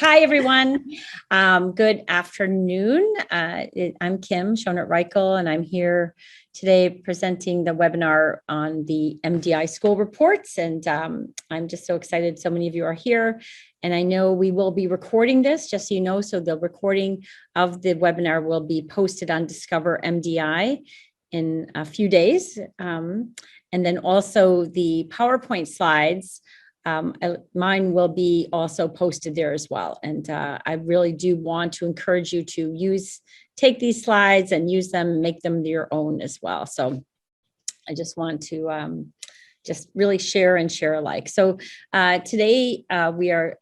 Hi, everyone. Good afternoon. I'm Kim Schonert-Reichl, and I'm here today presenting the webinar on the MDI school reports. And I'm just so excited so many of you are here. And I know we will be recording this, just so you know, so the recording of the webinar will be posted on Discover MDI in a few days. And then also the PowerPoint slides, mine will be also posted there as well. And I really do want to encourage you to take these slides and use them, make them your own as well. So I just want to just really share alike. So today we are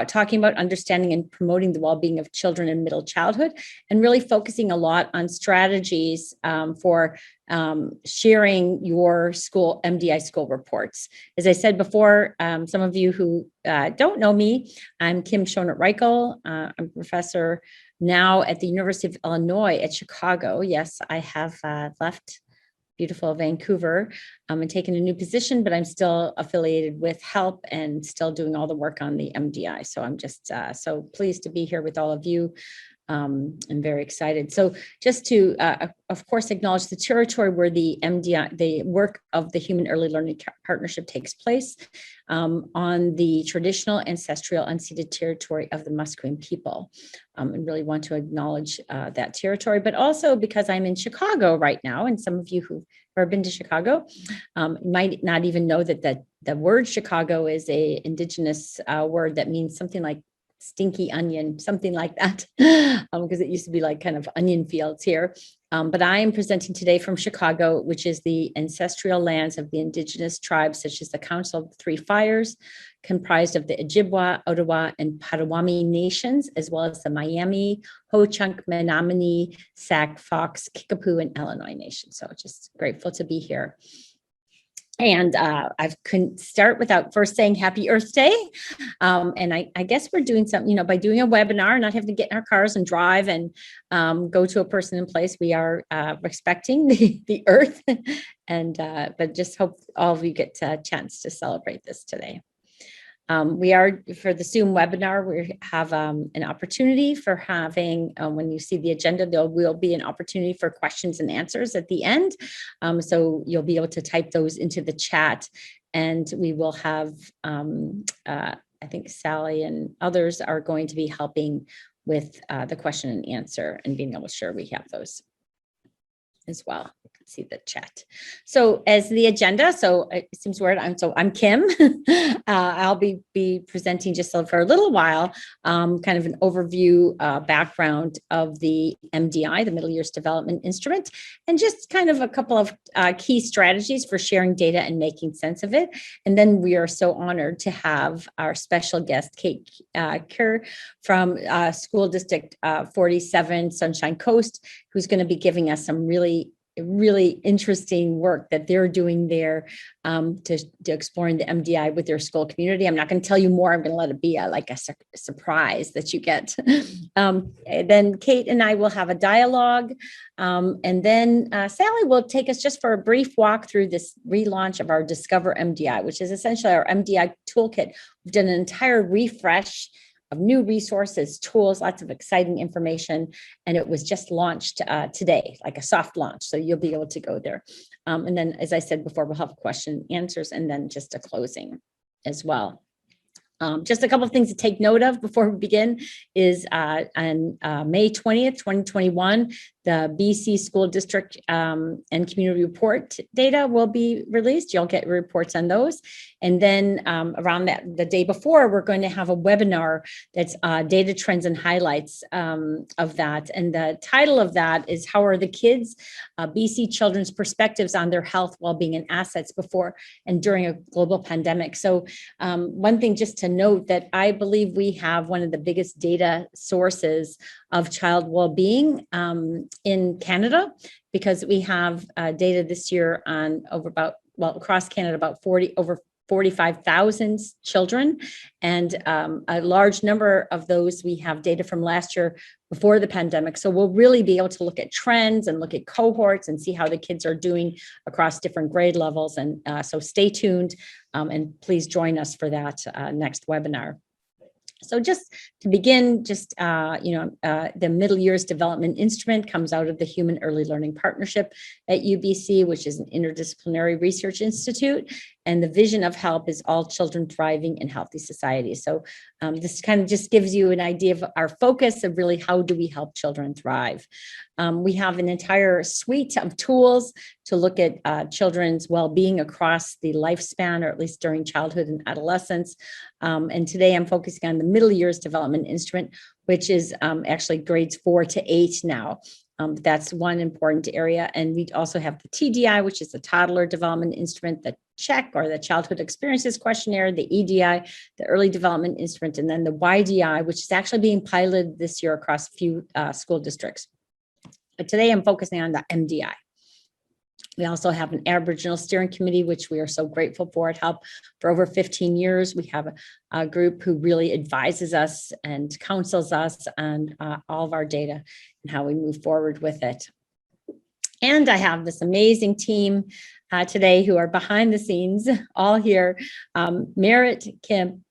talking about understanding and promoting the well-being of children in middle childhood, and really focusing a lot on strategies for sharing your school MDI school reports. As I said before, some of you who don't know me, I'm Kim Schonert-Reichl. I'm a professor now at the University of Illinois at Chicago. Yes, I have left beautiful Vancouver and taken a new position, but I'm still affiliated with HELP and still doing all the work on the MDI. So I'm just so pleased to be here with all of you. I'm very excited. So just to, of course, acknowledge the territory where the MDI, the work of the Human Early Learning Partnership takes place on the traditional, ancestral, unceded territory of the Musqueam people. And really want to acknowledge that territory, but also because I'm in Chicago right now, and some of you who've ever been to Chicago might not even know that the word Chicago is a indigenous word that means something like stinky onion, something like that, because it used to be like kind of onion fields here. But I am presenting today from Chicago, which is the ancestral lands of the indigenous tribes, such as the Council of the Three Fires, comprised of the Ojibwa, Ottawa, and Potawatomi nations, as well as the Miami, Ho-Chunk, Menominee, Sac, Fox, Kickapoo, and Illinois nations. So just grateful to be here. And I couldn't start without first saying Happy Earth Day. And I guess we're doing something, by doing a webinar, not having to get in our cars and drive and go to a person in place. We are respecting the earth, and but just hope all of you get a chance to celebrate this today. We are, for the Zoom webinar, we have an opportunity for having, when you see the agenda, there will be an opportunity for questions and answers at the end. So you'll be able to type those into the chat, and we will have, I think Sally and others are going to be helping with the question and answer and being able to share we have those as well. You can see the chat. So as the agenda, so it seems weird. I'm Kim. I'll be presenting just for a little while, kind of an overview background of the MDI, the Middle Years Development Instrument, and just kind of a couple of key strategies for sharing data and making sense of it. And then we are so honored to have our special guest, Kate Kerr from School District 47 Sunshine Coast, who's going to be giving us some really interesting work that they're doing there to exploring the MDI with their school community. I'm not going to tell you more. I'm going to let it be a surprise that you get. Then Kate and I will have a dialogue. And then Sally will take us just for a brief walk through this relaunch of our Discover MDI, which is essentially our MDI toolkit. We've done an entire refresh of new resources, tools, lots of exciting information. And it was just launched today, like a soft launch. So you'll be able to go there. And then, as I said before, we'll have question and answers, and then just a closing as well. Just a couple of things to take note of before we begin is on May 20th, 2021, the BC School District and Community Report data will be released. You'll get reports on those. And then around the day before, we're going to have a webinar that's data trends and highlights of that. And the title of that is How Are the Kids? BC Children's Perspectives on Their Health, Wellbeing, and Assets Before and During a Global Pandemic. So one thing just to note that I believe we have one of the biggest data sources of child well-being in Canada, because we have data this year on across Canada, about over 45,000 children. And a large number of those, we have data from last year before the pandemic. So we'll really be able to look at trends and look at cohorts and see how the kids are doing across different grade levels. And so stay tuned and please join us for that next webinar. So just to begin, the Middle Years Development Instrument comes out of the Human Early Learning Partnership at UBC, which is an interdisciplinary research institute. And the vision of HELP is all children thriving in healthy societies. So this kind of just gives you an idea of our focus of really how do we help children thrive. We have an entire suite of tools to look at children's well-being across the lifespan, or at least during childhood and adolescence. And today I'm focusing on the Middle Years Development Instrument, which is actually grades 4 to 8 now. That's one important area. And we also have the TDI, which is the Toddler Development Instrument, the CHECK, or the Childhood Experiences Questionnaire, the EDI, the Early Development Instrument, and then the YDI, which is actually being piloted this year across a few school districts. But today I'm focusing on the MDI. We also have an Aboriginal Steering Committee, which we are so grateful for at HELP. For over 15 years, we have a group who really advises us and counsels us on all of our data and how we move forward with it. And I have this amazing team today who are behind the scenes, all here, Merritt, Kim,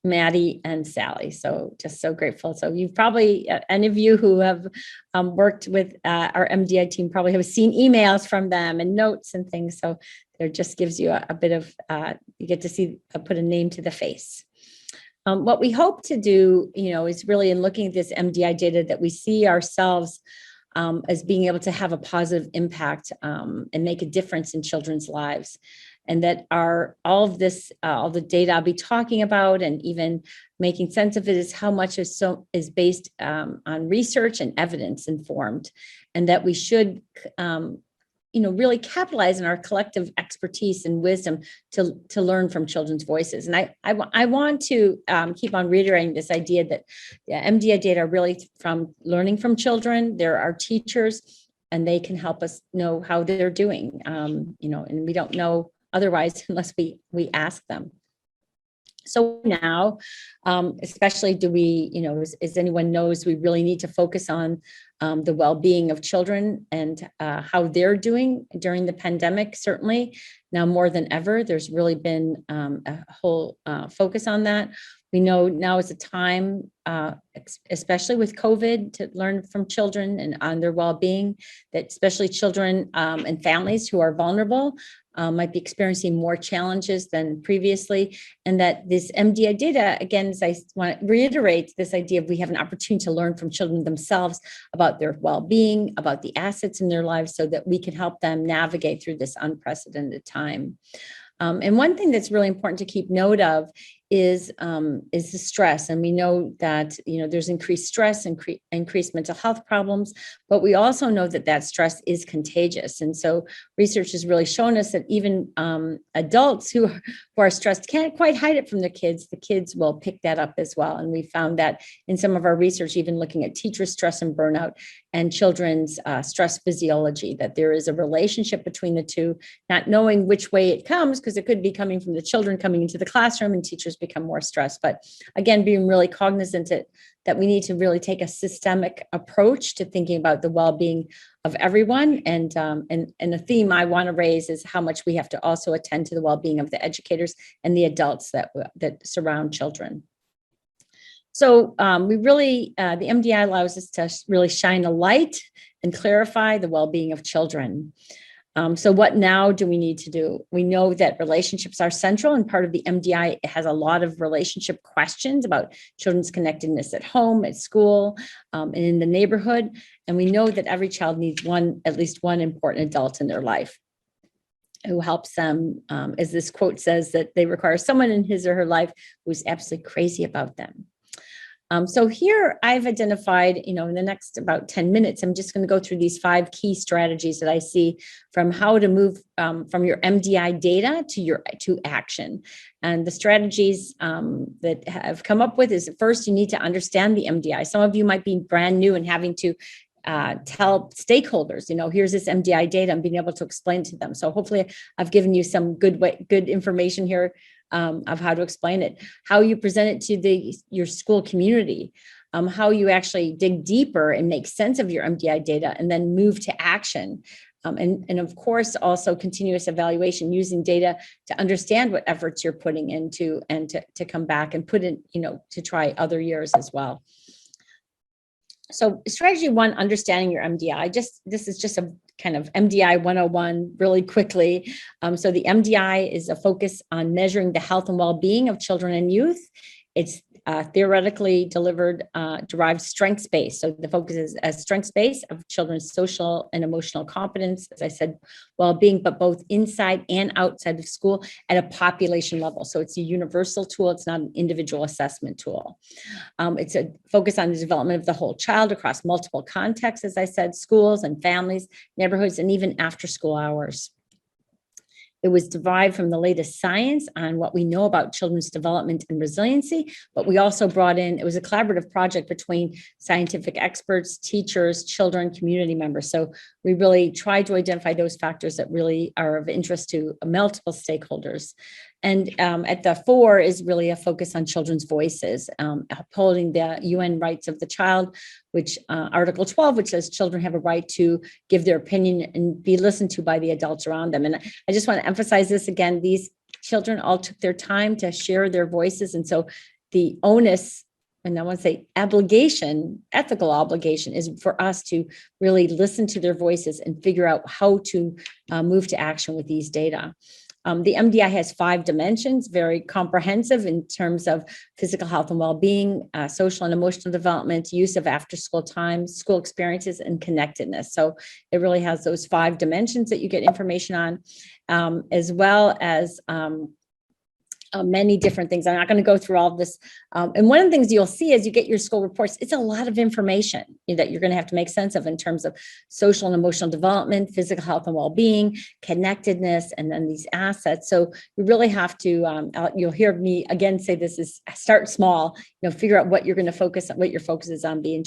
Maddie, and Sally. So just so grateful. So you've probably, any of you who have worked with our MDI team probably have seen emails from them and notes and things. So it just gives you a bit of, you get to see, put a name to the face. What we hope to do, is really in looking at this MDI data that we see ourselves as being able to have a positive impact and make a difference in children's lives. And that all of this, all the data I'll be talking about and even making sense of it is how much is based on research and evidence informed, and that we should, really capitalize on our collective expertise and wisdom to learn from children's voices. And I want to keep on reiterating this idea that MDI data are really from learning from children. There are teachers, and they can help us know how they're doing, and we don't know otherwise unless we ask them. So now, especially do we, as anyone knows, we really need to focus on the well-being of children and how they're doing during the pandemic. Certainly now more than ever, there's really been a whole focus on that. We know now is a time, especially with COVID, to learn from children and on their well-being, that especially children and families who are vulnerable might be experiencing more challenges than previously. And that this MDI data, again, as I want to reiterate this idea of we have an opportunity to learn from children themselves about their well-being, about the assets in their lives, so that we can help them navigate through this unprecedented time. And one thing that's really important to keep note of is the stress. And we know that, there's increased stress and increased mental health problems, but we also know that stress is contagious. And so research has really shown us that even adults who are stressed can't quite hide it from their kids. The kids will pick that up as well. And we found that in some of our research, even looking at teacher stress and burnout and children's stress physiology, that there is a relationship between the two, not knowing which way it comes, because it could be coming from the children coming into the classroom and teachers become more stressed. But again, being really cognizant that we need to really take a systemic approach to thinking about the well-being of everyone. And the theme I want to raise is how much we have to also attend to the well-being of the educators and the adults that surround children. So we really, the MDI allows us to really shine a light and clarify the well-being of children. So what now do we need to do? We know that relationships are central, and part of the MDI has a lot of relationship questions about children's connectedness at home, at school, and in the neighborhood. And we know that every child needs at least one important adult in their life who helps them, as this quote says, that they require someone in his or her life who's absolutely crazy about them. So here I've identified, in the next about 10 minutes, I'm just going to go through these 5 key strategies that I see from how to move from your MDI data to action. And the strategies that have come up with is, first, you need to understand the MDI. Some of you might be brand new and having to tell stakeholders, here's this MDI data, and being able to explain to them. So hopefully I've given you some good information here of how to explain it, how you present it to your school community, how you actually dig deeper and make sense of your MDI data and then move to action. And of course, also continuous evaluation using data to understand what efforts you're putting into and to come back and put in, to try other years as well. So strategy one, understanding your MDI. This is just a kind of MDI 101 really quickly. So the MDI is a focus on measuring the health and well-being of children and youth. It's theoretically derived strengths-based. So the focus is as strengths-based of children's social and emotional competence, as I said, well-being, but both inside and outside of school at a population level. So it's a universal tool. It's not an individual assessment tool. It's a focus on the development of the whole child across multiple contexts, as I said, schools and families, neighborhoods, and even after school hours. It was derived from the latest science on what we know about children's development and resiliency, but we also brought in, it was a collaborative project between scientific experts, teachers, children, community members. So we really tried to identify those factors that really are of interest to multiple stakeholders. And at the 4 is really a focus on children's voices, upholding the UN rights of the child, which Article 12, which says children have a right to give their opinion and be listened to by the adults around them. And I just want to emphasize this again, these children all took their time to share their voices. And so the onus, and I want to say obligation, ethical obligation, is for us to really listen to their voices and figure out how to move to action with these data. The MDI has 5 dimensions, very comprehensive in terms of physical health and well-being, social and emotional development, use of after-school time, school experiences, and connectedness. So it really has those 5 dimensions that you get information on, as well as many different things. I'm not going to go through all of this. And one of the things you'll see as you get your school reports, it's a lot of information that you're going to have to make sense of in terms of social and emotional development, physical health and well-being, connectedness, and then these assets. So you really have to, you'll hear me again say this is start small, figure out what you're going to focus on, what your focus is on being,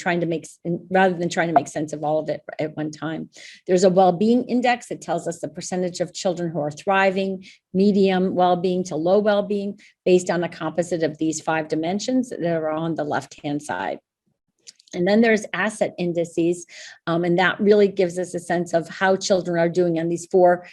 rather than trying to make sense of all of it at one time. There's a well-being index that tells us the percentage of children who are thriving, medium well-being to low well-being, based on a composite of these 5 dimensions that are on the left-hand side. And then there's asset indices, and that really gives us a sense of how children are doing on these 4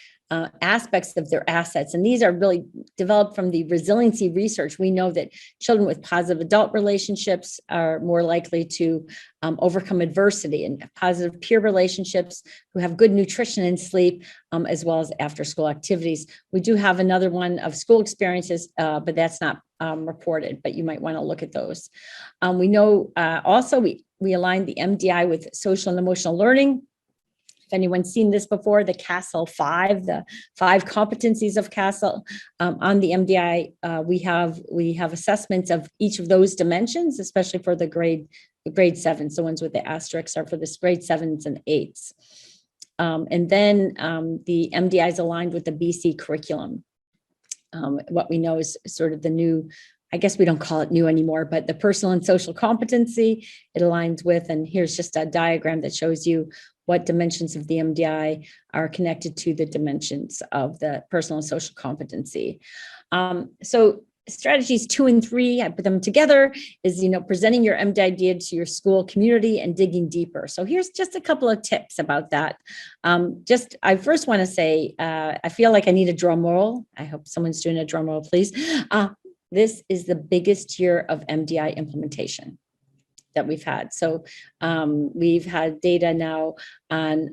aspects of their assets. And these are really developed from the resiliency research. We know that children with positive adult relationships are more likely to overcome adversity, and positive peer relationships, who have good nutrition and sleep, as well as after school activities. We do have another one of school experiences, but that's not reported, but you might want to look at those. We know also we aligned the MDI with social and emotional learning. If anyone's seen this before, the CASEL 5, the 5 competencies of CASEL, on the MDI, we have assessments of each of those dimensions, especially for the grade 7s. The ones with the asterisks are for the grade 7s and 8s. And then the MDI is aligned with the BC curriculum. What we know is sort of the new, I guess we don't call it new anymore, but the personal and social competency it aligns with. And here's just a diagram that shows you what dimensions of the MDI are connected to the dimensions of the personal and social competency. So strategies 2 and 3, I put them together, is, presenting your MDI data to your school community and digging deeper. So here's just a couple of tips about that. I first want to say, I feel like I need a drum roll. I hope someone's doing a drum roll, please. This is the biggest year of MDI implementation that we've had. So we've had data now on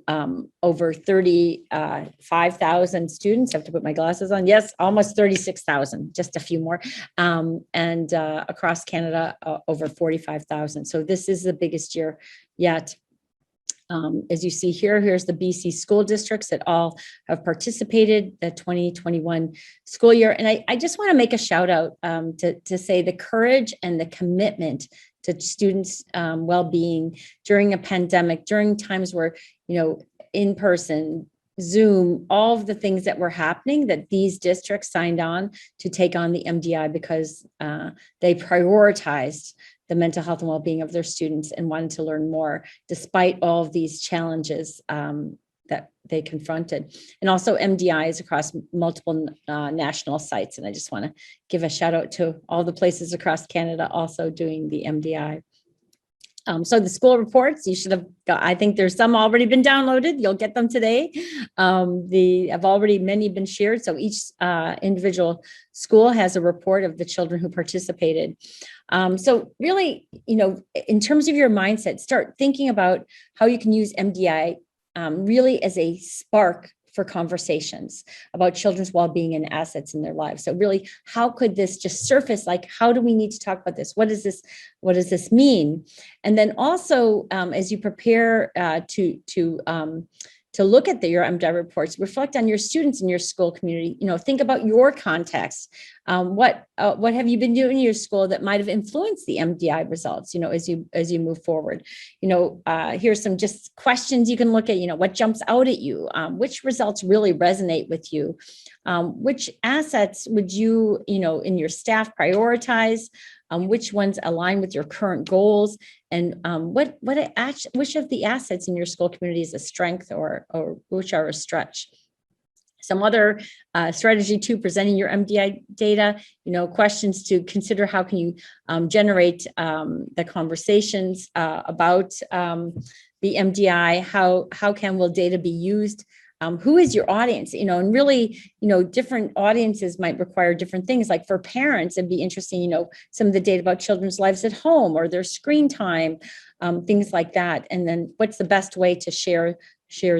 over 35,000 students. I have to put my glasses on. Yes, almost 36,000, just a few more. And across Canada, over 45,000. So this is the biggest year yet. As you see here, here's the BC school districts that all have participated the 2021 school year. And I just want to make a shout out to say the courage and the commitment to students' well-being during a pandemic, during times where, in person, Zoom, all of the things that were happening, that these districts signed on to take on the MDI because they prioritized the mental health and well-being of their students and wanted to learn more despite all of these challenges that they confronted. And also MDI is across multiple national sites. And I just want to give a shout out to all the places across Canada also doing the MDI. So the school reports, you should have got, I think there's some already been downloaded. You'll get them today. Many been shared. So each individual school has a report of the children who participated. So really, in terms of your mindset, start thinking about how you can use MDI really as a spark for conversations about children's well-being and assets in their lives. So really, how could this just surface? Like, how do we need to talk about this? What does this mean? And then also, as you prepare to look at your MDI reports, reflect on your students in your school community. Think about your context. What have you been doing in your school that might have influenced the MDI results? As you move forward. Here's some just questions you can look at. What jumps out at you? Which results really resonate with you? Which assets would you, in your staff prioritize? Which ones align with your current goals, and which of the assets in your school community is a strength or which are a stretch? Some other strategy to presenting your MDI data, questions to consider: how can you generate the conversations about the MDI? Will data be used? Who is your audience? And really, different audiences might require different things. Like for parents, it'd be interesting, some of the data about children's lives at home or their screen time, things like that. And then what's the best way to share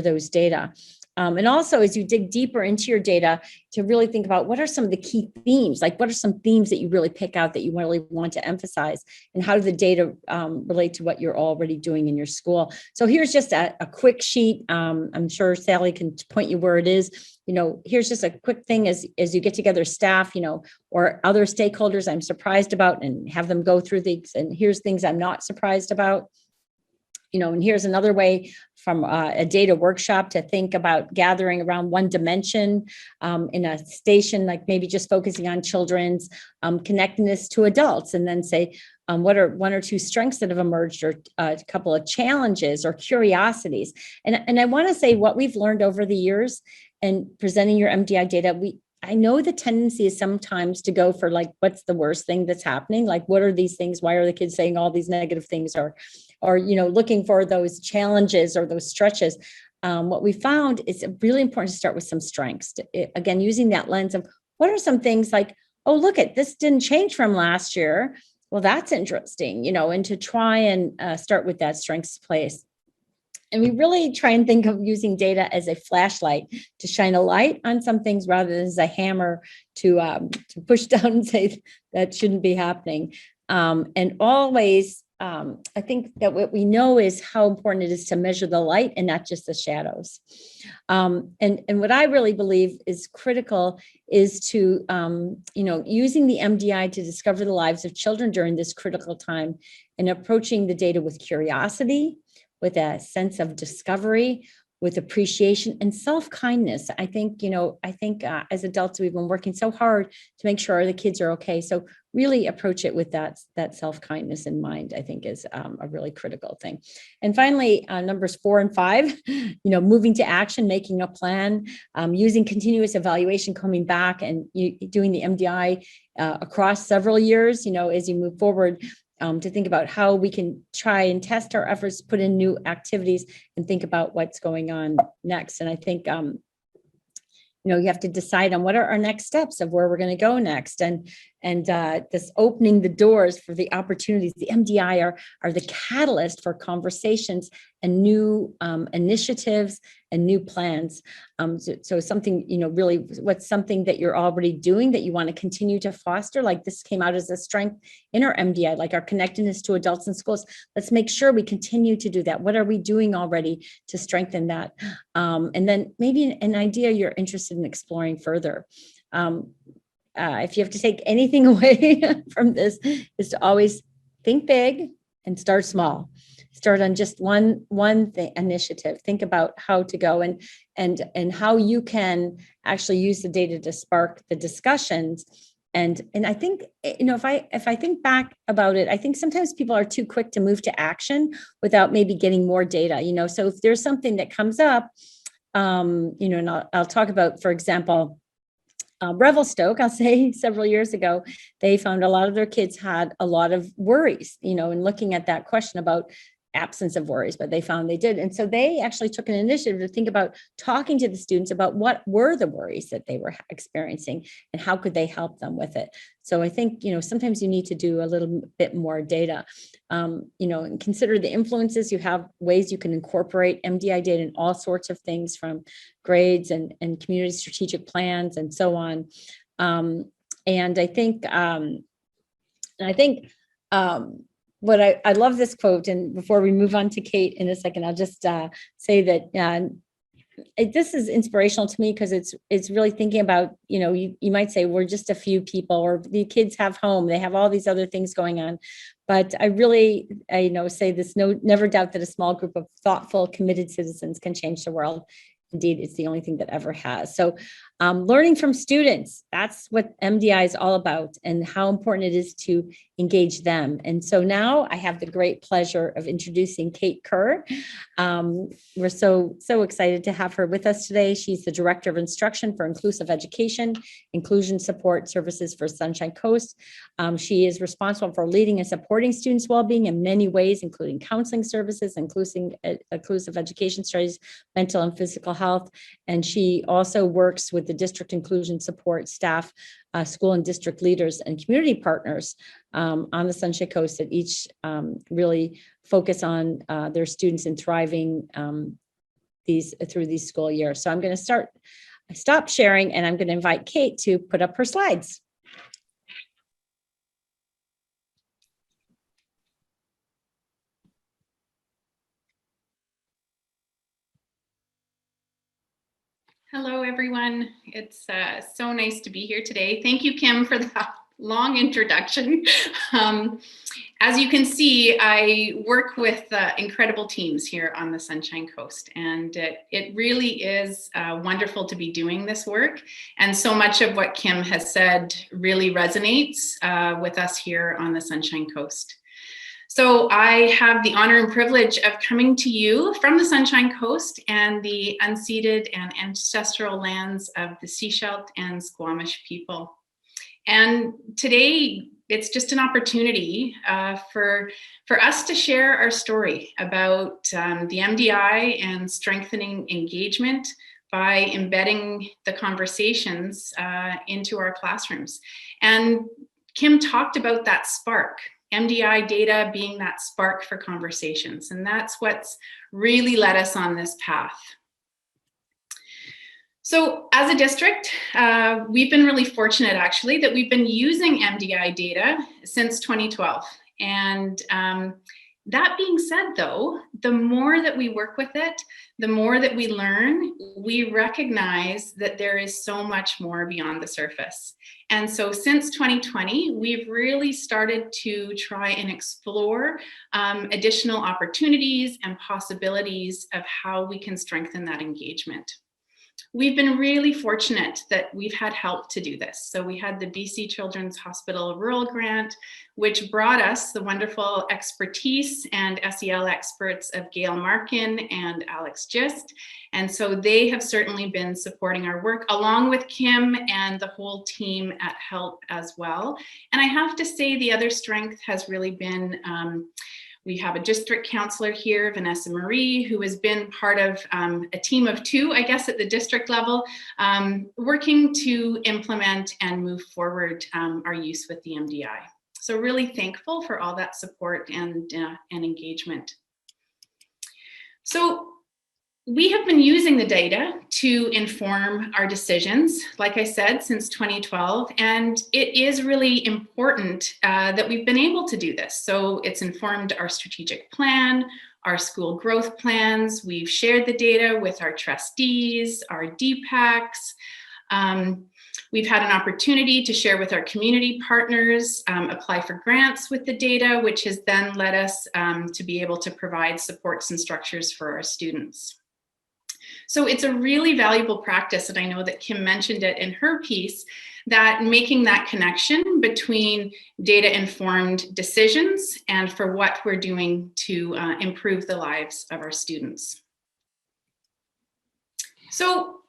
those data? And also, as you dig deeper into your data, to really think about what are some of the key themes, like what are some themes that you really pick out that you really want to emphasize, and how do the data relate to what you're already doing in your school? So here's just a quick sheet. I'm sure Sally can point you where it is. Here's just a quick thing as you get together staff, or other stakeholders I'm surprised about, and have them go through these. And here's things I'm not surprised about. And here's another way from a data workshop to think about gathering around one dimension in a station, like maybe just focusing on children's connectedness to adults, and then say, what are one or two strengths that have emerged, or a couple of challenges or curiosities. And I want to say what we've learned over the years and presenting your MDI data, I know the tendency is sometimes to go for like, what's the worst thing that's happening? Like, what are these things? Why are the kids saying all these negative things? Or looking for those challenges or those stretches. What we found is really important to start with some strengths. Again, using that lens of what are some things like, oh, look at this didn't change from last year. Well, that's interesting, and to try and start with that strengths place. And we really try and think of using data as a flashlight to shine a light on some things rather than as a hammer to push down and say that shouldn't be happening. And always, I think that what we know is how important it is to measure the light and not just the shadows. And what I really believe is critical is to, using the MDI to discover the lives of children during this critical time, and approaching the data with curiosity, with a sense of discovery, with appreciation and self-kindness. I think as adults, we've been working so hard to make sure the kids are okay. So really approach it with that self-kindness in mind, I think is a really critical thing. And finally, numbers 4 and 5, moving to action, making a plan, using continuous evaluation, coming back and doing the MDI across several years, as you move forward, to think about how we can try and test our efforts, put in new activities, and think about what's going on next. And I think, you have to decide on what are our next steps of where we're going to go next. And this opening the doors for the opportunities. The MDI are the catalyst for conversations and new initiatives and new plans. So something, really what's something that you're already doing that you want to continue to foster, like this came out as a strength in our MDI, like our connectedness to adults in schools. Let's make sure we continue to do that. What are we doing already to strengthen that? And then maybe an idea you're interested in exploring further. If you have to take anything away from this, is to always think big and start small. Start on just one thing, initiative. Think about how to go and how you can actually use the data to spark the discussions. And I think, if I think back about it, I think sometimes people are too quick to move to action without maybe getting more data. So if there's something that comes up, and I'll talk about, for example, Revelstoke, I'll say several years ago, they found a lot of their kids had a lot of worries, and looking at that question about absence of worries, but they found they did. And so they actually took an initiative to think about talking to the students about what were the worries that they were experiencing and how could they help them with it. So I think, sometimes you need to do a little bit more data, and consider the influences. You have ways you can incorporate MDI data in all sorts of things, from grades and community strategic plans and so on. And I think, what I love this quote, and before we move on to Kate in a second, I'll just say that this is inspirational to me, because it's really thinking about, you might say we're just a few people, or the kids have home, they have all these other things going on. But I really, say this, never doubt that a small group of thoughtful, committed citizens can change the world. Indeed, it's the only thing that ever has. So learning from students, that's what MDI is all about, and how important it is to engage them. And so now I have the great pleasure of introducing Kate Kerr. We're so excited to have her with us today. She's the Director of Instruction for Inclusive Education, Inclusion Support Services for Sunshine Coast. She is responsible for leading and supporting students' well-being in many ways, including counseling services, inclusive education strategies, mental and physical health. And she also works with the district inclusion support staff, school and district leaders, and community partners on the Sunshine Coast that each really focus on their students and thriving through these school years. So I'm going to stop sharing, and I'm going to invite Kate to put up her slides. Hello, everyone. It's so nice to be here today. Thank you, Kim, for that long introduction. As you can see, I work with incredible teams here on the Sunshine Coast, and it really is wonderful to be doing this work. And so much of what Kim has said really resonates with us here on the Sunshine Coast. So I have the honor and privilege of coming to you from the Sunshine Coast and the unceded and ancestral lands of the Sechelt and Squamish people. And today, it's just an opportunity for us to share our story about the MDI and strengthening engagement by embedding the conversations into our classrooms. And Kim talked about that spark. MDI data being that spark for conversations. And that's what's really led us on this path. So as a district, we've been really fortunate, actually, that we've been using MDI data since 2012. And that being said, though, the more that we work with it, the more that we learn, we recognize that there is so much more beyond the surface. And so since 2020, we've really started to try and explore additional opportunities and possibilities of how we can strengthen that engagement. We've been really fortunate that we've had help to do this. So we had the BC Children's Hospital Rural Grant, which brought us the wonderful expertise and SEL experts of Gail Markin and Alex Gist. And so they have certainly been supporting our work, along with Kim and the whole team at HELP as well. And I have to say the other strength has really been we have a district counselor here, Vanessa Marie, who has been part of a team of two, I guess, at the district level, working to implement and move forward our use with the MDI. So really thankful for all that support and engagement. So we have been using the data to inform our decisions, like I said, since 2012, and it is really important that we've been able to do this. So it's informed our strategic plan, our school growth plans. We've shared the data with our trustees, our DPACs. We've had an opportunity to share with our community partners, apply for grants with the data, which has then led us to be able to provide supports and structures for our students. So it's a really valuable practice, and I know that Kim mentioned it in her piece, that making that connection between data-informed decisions and for what we're doing to improve the lives of our students. So,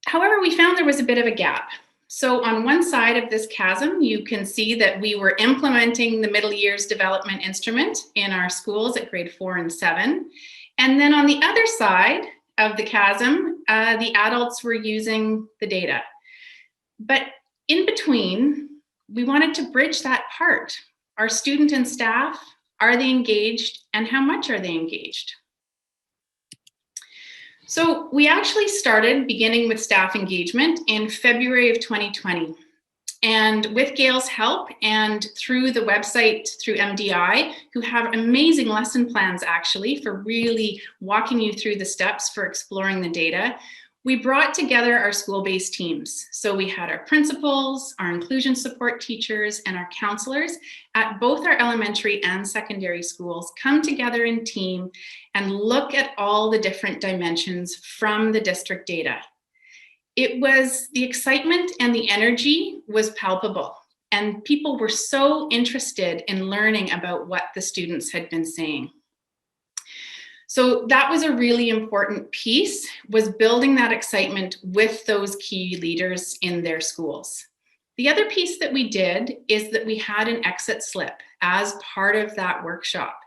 however, we found there was a bit of a gap. So on one side of this chasm, you can see that we were implementing the middle years development instrument in our schools at grade 4 and 7. And then on the other side of the chasm, the adults were using the data. But in between, we wanted to bridge that part. Our student and staff, are they engaged, and how much are they engaged? So we actually started beginning with staff engagement in February of 2020. And with Gail's help and through the website, through MDI, who have amazing lesson plans actually for really walking you through the steps for exploring the data, we brought together our school-based teams. So we had our principals, our inclusion support teachers, and our counselors at both our elementary and secondary schools come together in team and look at all the different dimensions from the district data. It was the excitement and the energy was palpable, and people were so interested in learning about what the students had been saying. So that was a really important piece, was building that excitement with those key leaders in their schools. The other piece that we did is that we had an exit slip as part of that workshop.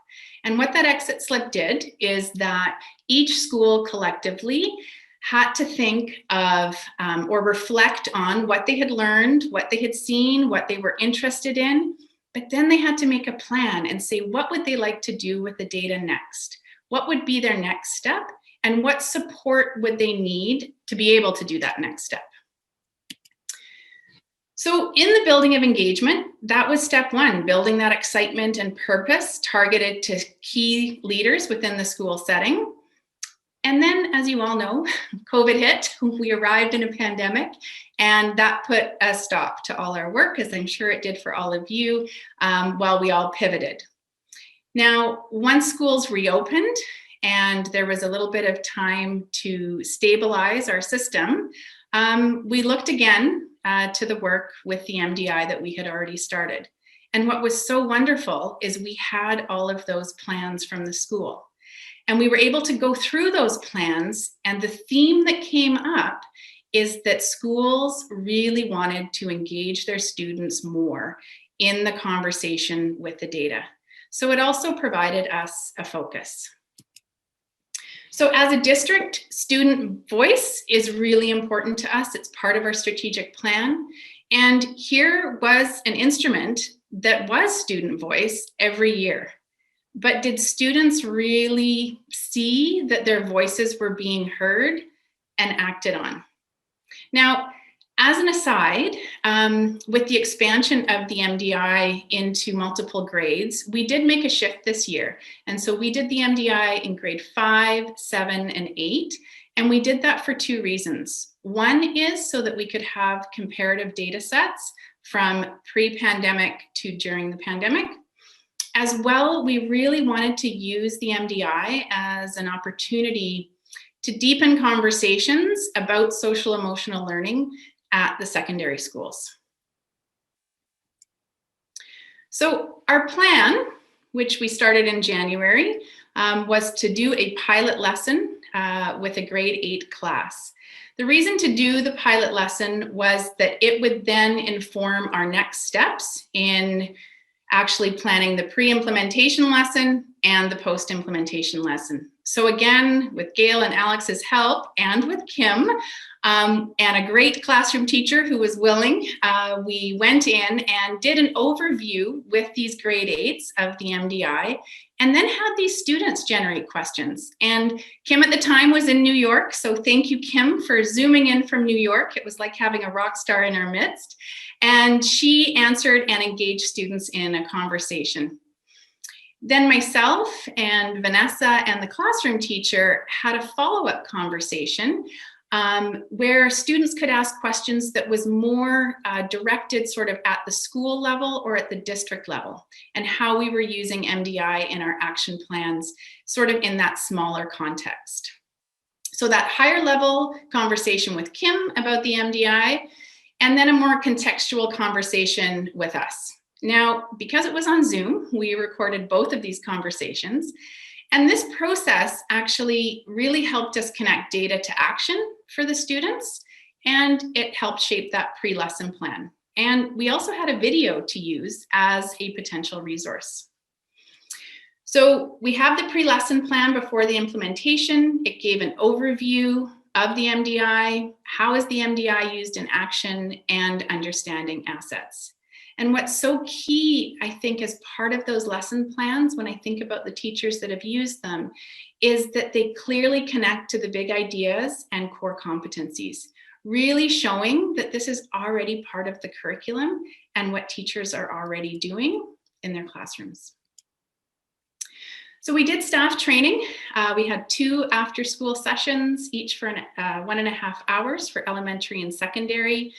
And what that exit slip did is that each school collectively had to think of or reflect on what they had learned, what they had seen, what they were interested in, but then they had to make a plan and say, what would they like to do with the data next? What would be their next step? And what support would they need to be able to do that next step? So in the building of engagement, that was step one, building that excitement and purpose targeted to key leaders within the school setting. And then, as you all know, COVID hit, we arrived in a pandemic, and that put a stop to all our work, as I'm sure it did for all of you, while we all pivoted. Now, once schools reopened and there was a little bit of time to stabilize our system, we looked again to the work with the MDI that we had already started. And what was so wonderful is we had all of those plans from the school. And we were able to go through those plans, and the theme that came up is that schools really wanted to engage their students more in the conversation with the data. So it also provided us a focus. So as a district, student voice is really important to us. It's part of our strategic plan. And here was an instrument that was student voice every year. But did students really see that their voices were being heard and acted on? Now, as an aside, with the expansion of the MDI into multiple grades, we did make a shift this year. And so we did the MDI in grade 5, 7, and 8. And we did that for two reasons. One is so that we could have comparative data sets from pre-pandemic to during the pandemic. As well, we really wanted to use the MDI as an opportunity to deepen conversations about social emotional learning at the secondary schools. So our plan, which we started in January, was to do a pilot lesson with a grade 8 class. The reason to do the pilot lesson was that it would then inform our next steps in actually planning the pre-implementation lesson and the post-implementation lesson. So again, with Gail and Alex's help and with Kim and a great classroom teacher who was willing, we went in and did an overview with these grade 8s of the MDI and then had these students generate questions. And Kim at the time was in New York, so thank you, Kim, for zooming in from New York. It was like having a rock star in our midst. And she answered and engaged students in a conversation. Then myself and Vanessa and the classroom teacher had a follow-up conversation where students could ask questions that was more directed sort of at the school level or at the district level, and how we were using MDI in our action plans, sort of in that smaller context. So that higher level conversation with Kim about the MDI, and then a more contextual conversation with us. Now, because it was on Zoom, we recorded both of these conversations. And this process actually really helped us connect data to action for the students and it helped shape that pre-lesson plan. And we also had a video to use as a potential resource. So we have the pre-lesson plan before the implementation. It gave an overview of the MDI, how is the MDI used in action, and understanding assets. And what's so key, I think, as part of those lesson plans, when I think about the teachers that have used them, is that they clearly connect to the big ideas and core competencies, really showing that this is already part of the curriculum and what teachers are already doing in their classrooms. So we did staff training. We had 2 after-school sessions, each for 1.5 hours for elementary and secondary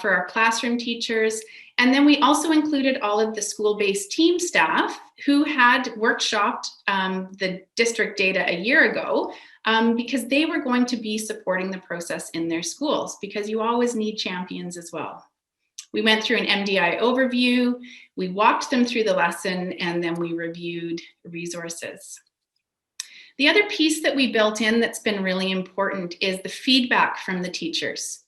for our classroom teachers. And then we also included all of the school-based team staff who had workshopped the district data a year ago because they were going to be supporting the process in their schools, because you always need champions as well. We went through an MDI overview, we walked them through the lesson, and then we reviewed resources. The other piece that we built in that's been really important is the feedback from the teachers.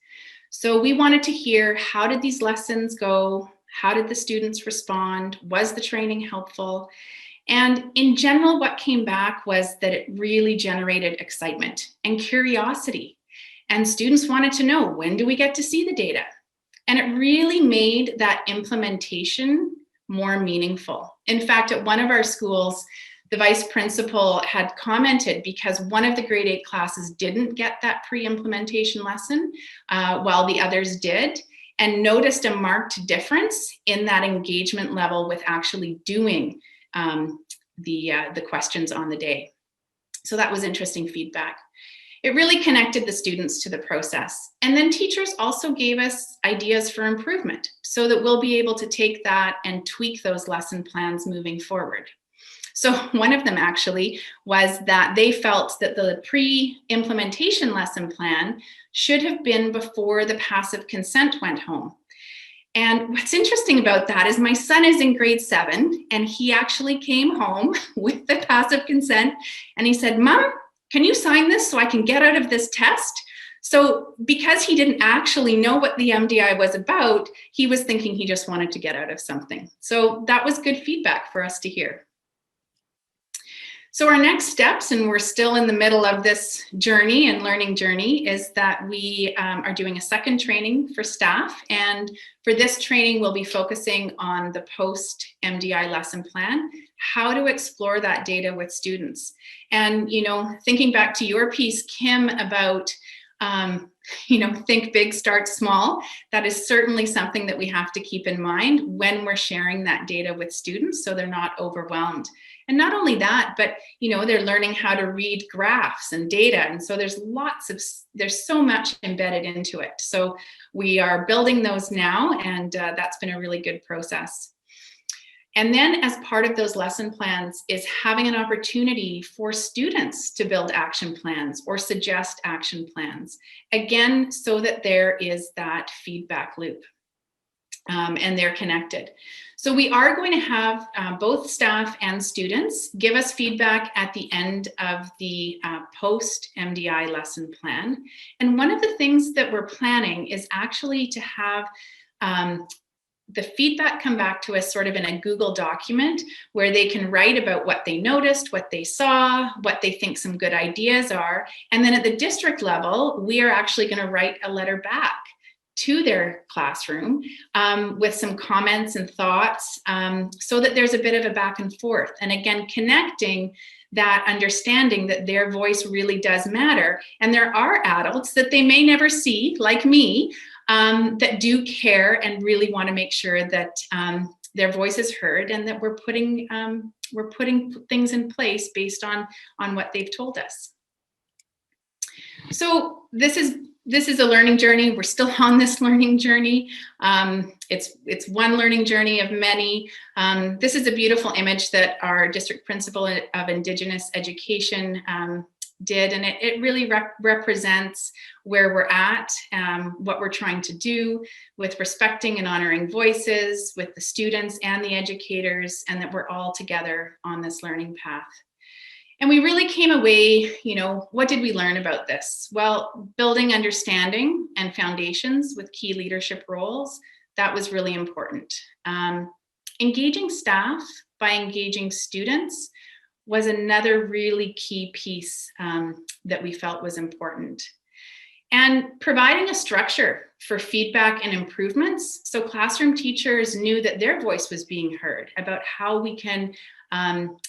So we wanted to hear, how did these lessons go? How did the students respond? Was the training helpful? And in general, what came back was that it really generated excitement and curiosity. And students wanted to know, when do we get to see the data? And it really made that implementation more meaningful. In fact, at one of our schools, the vice principal had commented, because one of the grade 8 classes didn't get that pre-implementation lesson while the others did, and noticed a marked difference in that engagement level with actually doing the questions on the day. So that was interesting feedback. It really connected the students to the process. And then teachers also gave us ideas for improvement so that we'll be able to take that and tweak those lesson plans moving forward. So one of them actually was that they felt that the pre-implementation lesson plan should have been before the passive consent went home. And what's interesting about that is my son is in grade 7, and he actually came home with the passive consent, and he said, "Mom, can you sign this so I can get out of this test?" So because he didn't actually know what the MDI was about, he was thinking he just wanted to get out of something. So that was good feedback for us to hear. So our next steps, and we're still in the middle of this journey and learning journey, is that we are doing a second training for staff. And for this training, we'll be focusing on the post-MDI lesson plan, how to explore that data with students. And, you know, thinking back to your piece, Kim, about, think big, start small, that is certainly something that we have to keep in mind when we're sharing that data with students so they're not overwhelmed. And not only that, but they're learning how to read graphs and data. And so there's so much embedded into it. So we are building those now, and that's been a really good process. And then as part of those lesson plans is having an opportunity for students to build action plans or suggest action plans, again, so that there is that feedback loop and they're connected. So we are going to have both staff and students give us feedback at the end of the post-MDI lesson plan. And one of the things that we're planning is actually to have the feedback come back to us sort of in a Google document where they can write about what they noticed, what they saw, what they think some good ideas are. And then at the district level, we are actually going to write a letter back to their classroom with some comments and thoughts so that there's a bit of a back and forth. And again, connecting that understanding that their voice really does matter. And there are adults that they may never see, like me, that do care and really want to make sure that their voice is heard and that we're putting things in place based on what they've told us. So this is a learning journey. We're still on this learning journey. It's one learning journey of many. This is a beautiful image that our district principal of Indigenous education did, and it really represents where we're at, what we're trying to do with respecting and honoring voices with the students and the educators, and that we're all together on this learning path. And we really came away, what did we learn about this? Well, building understanding and foundations with key leadership roles, that was really important. Engaging staff by engaging students was another really key piece that we felt was important. And providing a structure for feedback and improvements, so classroom teachers knew that their voice was being heard about how we can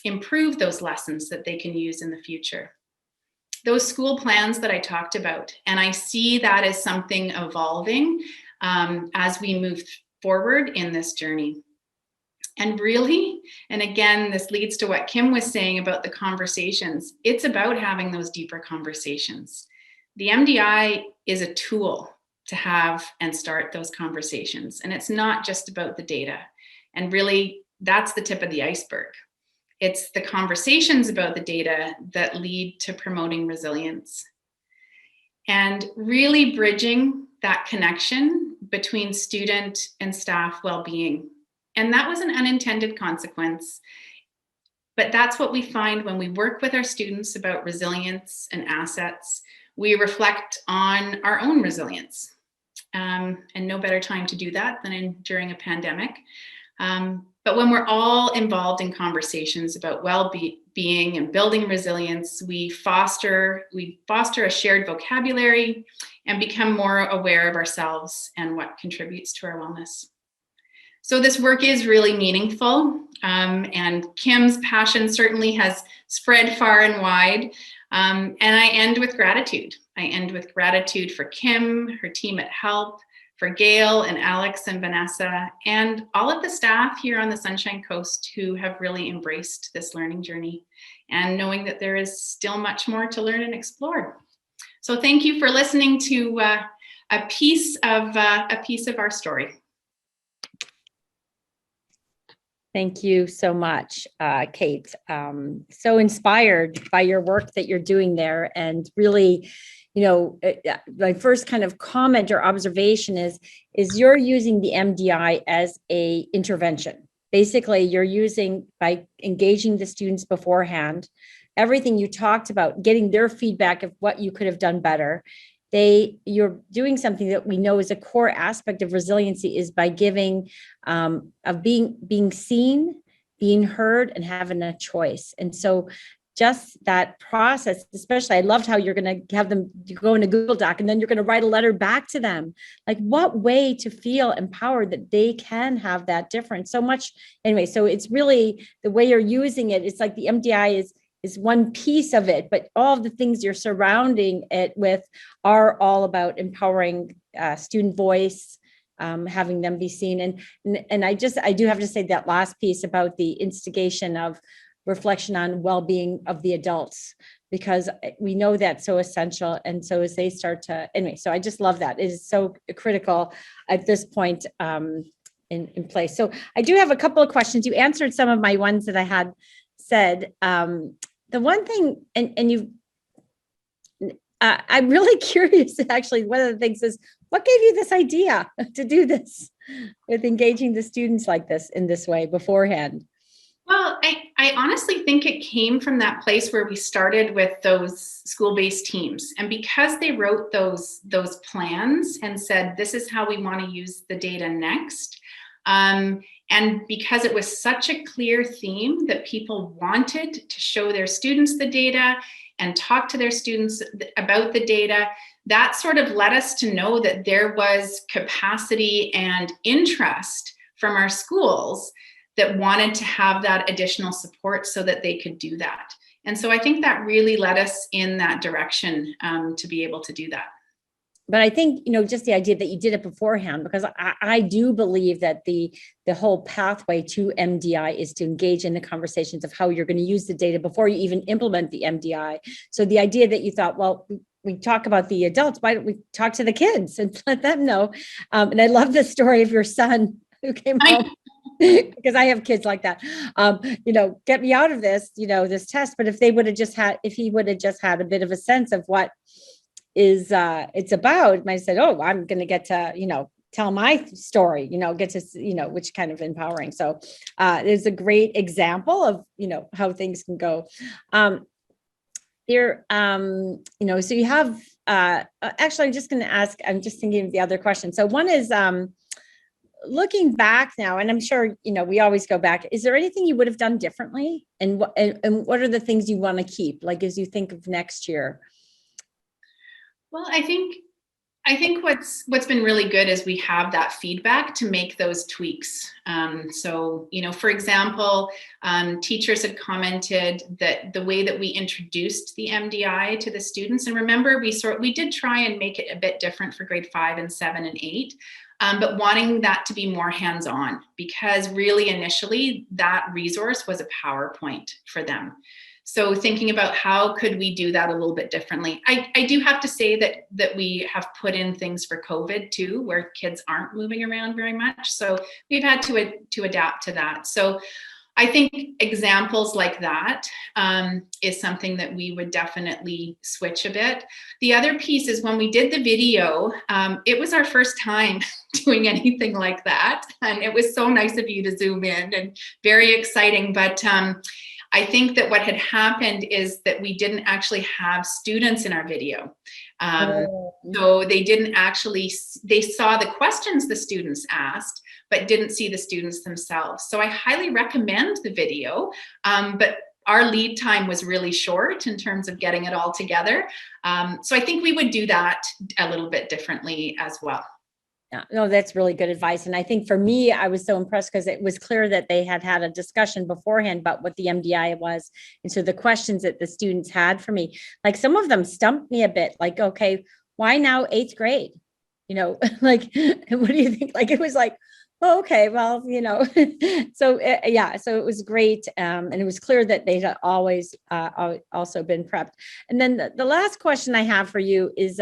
improve those lessons that they can use in the future. Those school plans that I talked about, and I see that as something evolving as we move forward in this journey. And really, and again, this leads to what Kim was saying about the conversations. It's about having those deeper conversations. The MDI is a tool to have and start those conversations. And it's not just about the data. And really, that's the tip of the iceberg. It's the conversations about the data that lead to promoting resilience. And really bridging that connection between student and staff well-being. And that was an unintended consequence. But that's what we find when we work with our students about resilience and assets. We reflect on our own resilience. And no better time to do that than during a pandemic. But when we're all involved in conversations about well-being and building resilience, we foster a shared vocabulary and become more aware of ourselves and what contributes to our wellness. So this work is really meaningful, and Kim's passion certainly has spread far and wide. And I end with gratitude. I end with gratitude for Kim, her team at HELP, for Gail and Alex and Vanessa, and all of the staff here on the Sunshine Coast who have really embraced this learning journey, and knowing that there is still much more to learn and explore. So thank you for listening to a piece of our story. Thank you so much, Kate. So inspired by your work that you're doing there. And really, my first kind of comment or observation is you're using the MDI as a intervention. Basically, you're using, by engaging the students beforehand, everything you talked about, getting their feedback of what you could have done better. You're doing something that we know is a core aspect of resiliency, is by giving, of being seen, being heard, and having a choice. And so just that process, especially, I loved how you're going to have them go in a Google Doc and then you're going to write a letter back to them. Like, what way to feel empowered that they can have that difference so much. Anyway, so it's really the way you're using it. It's like the MDI is one piece of it, but all of the things you're surrounding it with are all about empowering student voice, having them be seen. And I do have to say that last piece about the instigation of reflection on well-being of the adults, because we know that's so essential. And so as they start to, anyway, so I just love that. It is so critical at this point in place. So I do have a couple of questions. You answered some of my ones that I had said. The one thing, I'm really curious, actually, one of the things is, what gave you this idea to do this with engaging the students like this in this way beforehand? Well, I honestly think it came from that place where we started with those school-based teams. And because they wrote those plans and said, this is how we want to use the data next, and because it was such a clear theme that people wanted to show their students the data and talk to their students about the data, that sort of led us to know that there was capacity and interest from our schools that wanted to have that additional support so that they could do that. And so I think that really led us in that direction to be able to do that. But I think, just the idea that you did it beforehand, because I do believe that the whole pathway to MDI is to engage in the conversations of how you're going to use the data before you even implement the MDI. So the idea that you thought, well, we talk about the adults, why don't we talk to the kids and let them know? And I love the story of your son who came home, because I have kids like that. Get me out of this, this test. But if he would have just had a bit of a sense of what it's about, I said, oh, I'm going to get to, tell my story, get to, which kind of empowering. So there's a great example of, how things can go. There, so you have, actually, I'm just going to ask, I'm just thinking of the other question. So one is, looking back now, and I'm sure, we always go back, is there anything you would have done differently? And what are the things you want to keep, like, as you think of next year? Well, I think what's been really good is we have that feedback to make those tweaks. So, for example, teachers had commented that the way that we introduced the MDI to the students, and remember, we did try and make it a bit different for grade 5 and 7 and 8, but wanting that to be more hands-on, because really initially that resource was a PowerPoint for them. So thinking about how could we do that a little bit differently. I do have to say that we have put in things for COVID too, where kids aren't moving around very much. So we've had to adapt to that. So I think examples like that is something that we would definitely switch a bit. The other piece is when we did the video, it was our first time doing anything like that. And it was so nice of you to zoom in and very exciting. But I think that what had happened is that we didn't actually have students in our video. So they didn't actually, they saw the questions the students asked, but didn't see the students themselves. So I highly recommend the video, but our lead time was really short in terms of getting it all together. So I think we would do that a little bit differently as well. Yeah, no, that's really good advice. And I think for me, I was so impressed because it was clear that they had had a discussion beforehand about what the MDI was. And so the questions that the students had for me, like some of them stumped me a bit, like, okay, why now 8th grade? Like, what do you think? Like, it was like, oh, okay, well, so yeah, so it was great. And it was clear that they had always also been prepped. And then the last question I have for you is,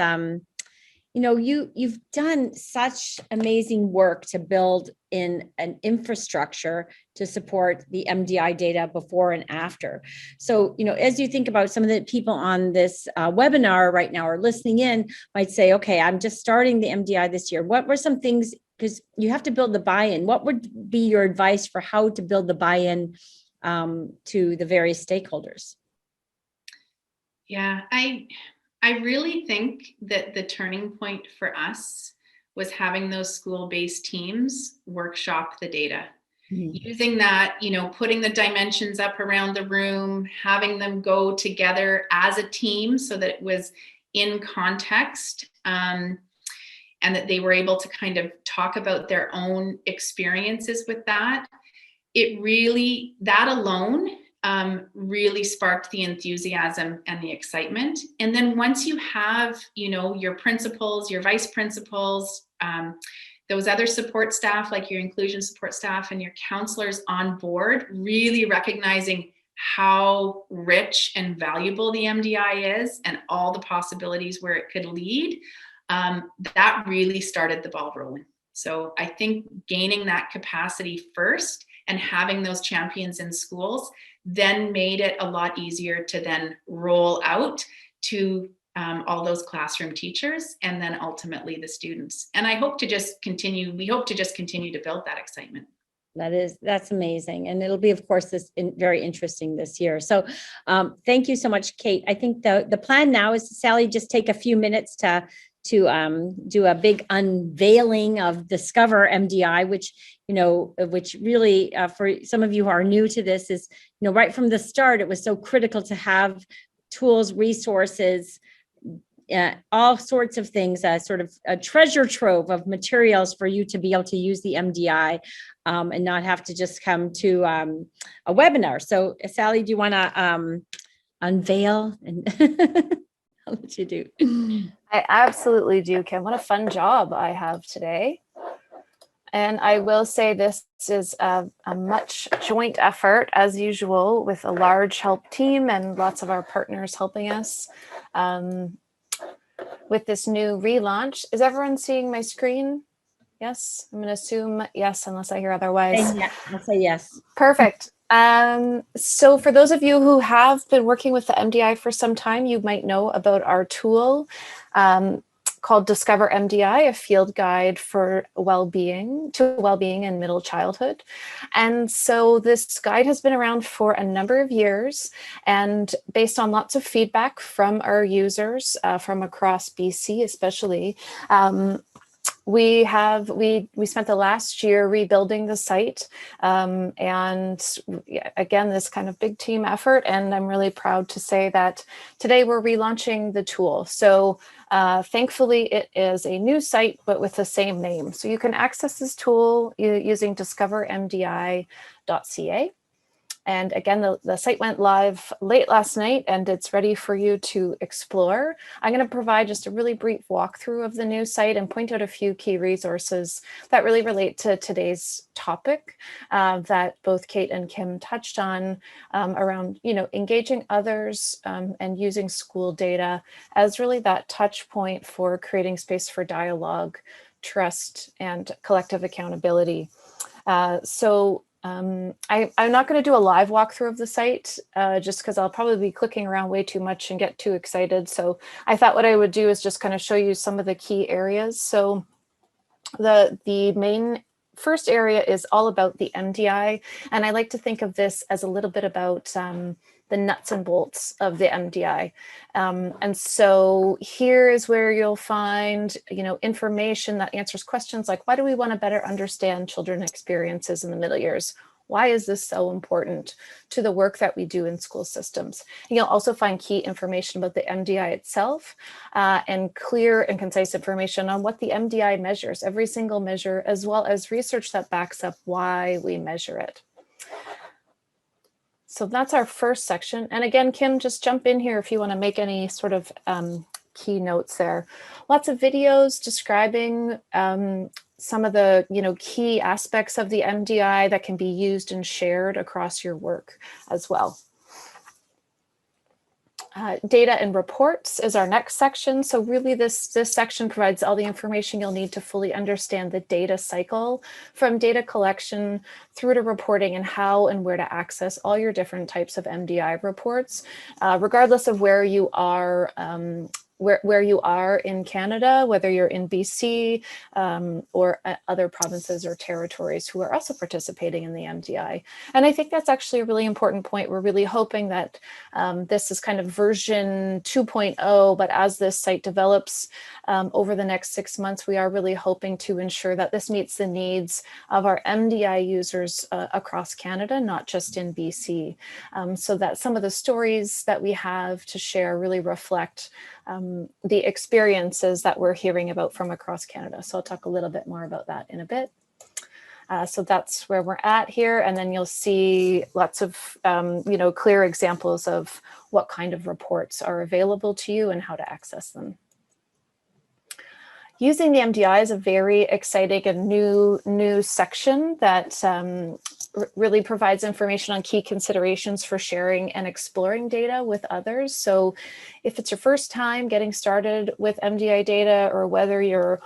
you've done such amazing work to build in an infrastructure to support the MDI data before and after. So, as you think about some of the people on this webinar right now or listening in might say, okay, I'm just starting the MDI this year. What were some things, because you have to build the buy-in, what would be your advice for how to build the buy-in to the various stakeholders? Yeah, I really think that the turning point for us was having those school-based teams workshop the data. Using that, putting the dimensions up around the room, having them go together as a team so that it was in context, and that they were able to kind of talk about their own experiences with that. That alone really sparked the enthusiasm and the excitement. And then once you have, your principals, your vice principals, those other support staff, like your inclusion support staff and your counselors on board, really recognizing how rich and valuable the MDI is and all the possibilities where it could lead, that really started the ball rolling. So I think gaining that capacity first and having those champions in schools then made it a lot easier to then roll out to all those classroom teachers and then ultimately the students. And we hope to just continue to build that excitement. That's amazing. And it'll be, of course, very interesting this year. So thank you so much, Kate. I think the plan now is, Sally, just take a few minutes to do a big unveiling of Discover Mdi, which really, for some of you who are new to this, is, right from the start, it was so critical to have tools, resources, all sorts of things, sort of a treasure trove of materials for you to be able to use the MDI and not have to just come to a webinar. So Sally, do you want to unveil? And I'll let you do. I absolutely do, Kim. What a fun job I have today. And I will say this is a much joint effort, as usual, with a large help team and lots of our partners helping us with this new relaunch. Is everyone seeing my screen? Yes, I'm going to assume yes, unless I hear otherwise. Yeah, I'll say yes. Perfect. So for those of you who have been working with the MDI for some time, you might know about our tool called Discover MDI, a field guide for well-being in middle childhood. And so this guide has been around for a number of years, and based on lots of feedback from our users from across BC, especially, we spent the last year rebuilding the site, and again, this kind of big team effort, and I'm really proud to say that today we're relaunching the tool. So thankfully it is a new site, but with the same name. So you can access this tool using discovermdi.ca. And again, the site went live late last night, and it's ready for you to explore. I'm going to provide just a really brief walkthrough of the new site and point out a few key resources that really relate to today's topic that both Kate and Kim touched on around, engaging others and using school data as really that touch point for creating space for dialogue, trust, and collective accountability. I'm not going to do a live walkthrough of the site just because I'll probably be clicking around way too much and get too excited. So I thought what I would do is just kind of show you some of the key areas. So the main first area is all about the MDI. And I like to think of this as a little bit about the nuts and bolts of the MDI. And so here is where you'll find, information that answers questions like, why do we want to better understand children's experiences in the middle years? Why is this so important to the work that we do in school systems? And you'll also find key information about the MDI itself and clear and concise information on what the MDI measures, every single measure, as well as research that backs up why we measure it. So that's our first section. And again, Kim, just jump in here if you want to make any sort of key notes there. Lots of videos describing some of the key aspects of the MDI that can be used and shared across your work as well. Data and reports is our next section. So really this section provides all the information you'll need to fully understand the data cycle from data collection through to reporting and how and where to access all your different types of MDI reports, regardless of where you are where you are in Canada, whether you're in BC or other provinces or territories who are also participating in the MDI. And I think that's actually a really important point. We're really hoping that this is kind of version 2.0, but as this site develops over the next 6 months, we are really hoping to ensure that this meets the needs of our MDI users across Canada, not just in BC, so that some of the stories that we have to share really reflect the experiences that we're hearing about from across Canada. So I'll talk a little bit more about that in a bit. So that's where we're at here. And then you'll see lots of, clear examples of what kind of reports are available to you and how to access them. Using the MDI is a very exciting and new section that really provides information on key considerations for sharing and exploring data with others. So if it's your first time getting started with MDI data, or whether you're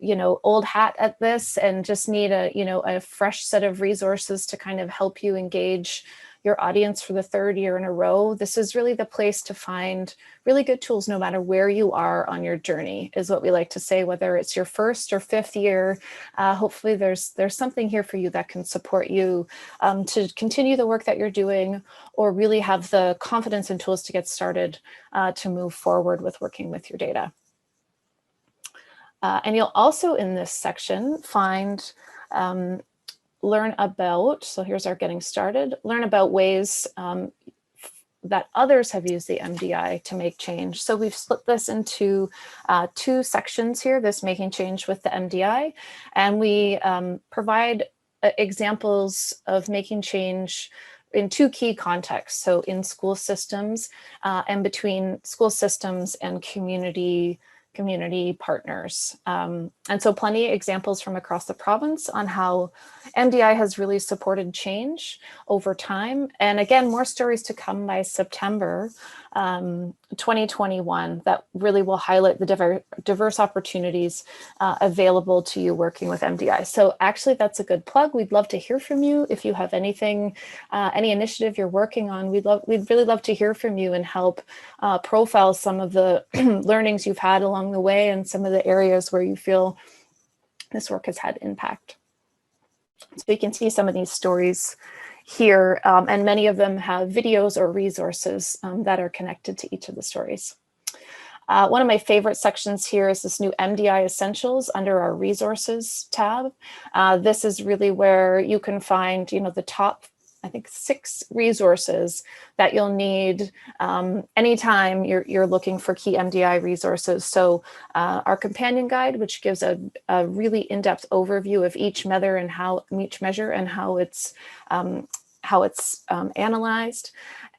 old hat at this and just need a fresh set of resources to kind of help you engage your audience for the third year in a row, this is really the place to find really good tools no matter where you are on your journey, is what we like to say, whether it's your first or fifth year. Hopefully there's something here for you that can support you to continue the work that you're doing, or really have the confidence and tools to get started to move forward with working with your data. And you'll also in this section find learn about, so here's our getting started, learn about ways that others have used the MDI to make change. So we've split this into two sections here, this making change with the MDI, and we provide examples of making change in two key contexts. So in school systems and between school systems and community partners. And so plenty of examples from across the province on how MDI has really supported change over time. And again, more stories to come by September 2021 that really will highlight the diverse opportunities available to you working with MDI. So actually, that's a good plug. We'd love to hear from you. If you have anything, any initiative you're working on, we'd really love to hear from you and help profile some of the learnings you've had along the way and some of the areas where you feel this work has had impact. So you can see some of these stories here, and many of them have videos or resources that are connected to each of the stories. One of my favorite sections here is this new MDI Essentials under our resources tab. This is really where you can find, the top, I think, 6 resources that you'll need anytime you're looking for key MDI resources. So our companion guide, which gives a really in-depth overview of each measure and how it's analyzed,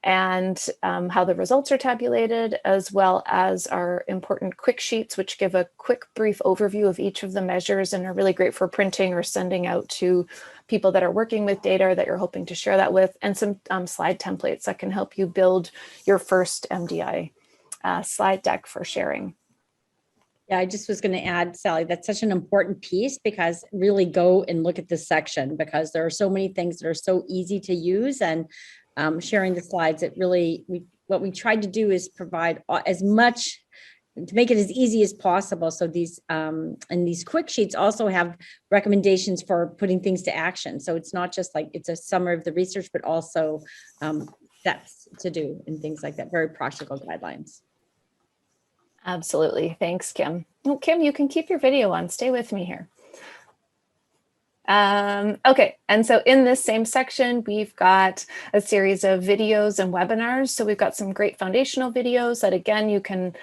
and how the results are tabulated, as well as our important quick sheets, which give a quick, brief overview of each of the measures and are really great for printing or sending out to people that are working with data that you're hoping to share that with, and some slide templates that can help you build your first MDI slide deck for sharing. Yeah, I just was going to add, Sally, that's such an important piece, because really go and look at this section, because there are so many things that are so easy to use, and sharing the slides, what we tried to do is provide as much to make it as easy as possible. So these and these quick sheets also have recommendations for putting things to action. So it's not just like it's a summary of the research, but also steps to do and things like that. Very practical guidelines. Absolutely. Thanks, Kim. Oh, Kim, you can keep your video on. Stay with me here. Okay, and so in this same section, we've got a series of videos and webinars. So we've got some great foundational videos that, again, you can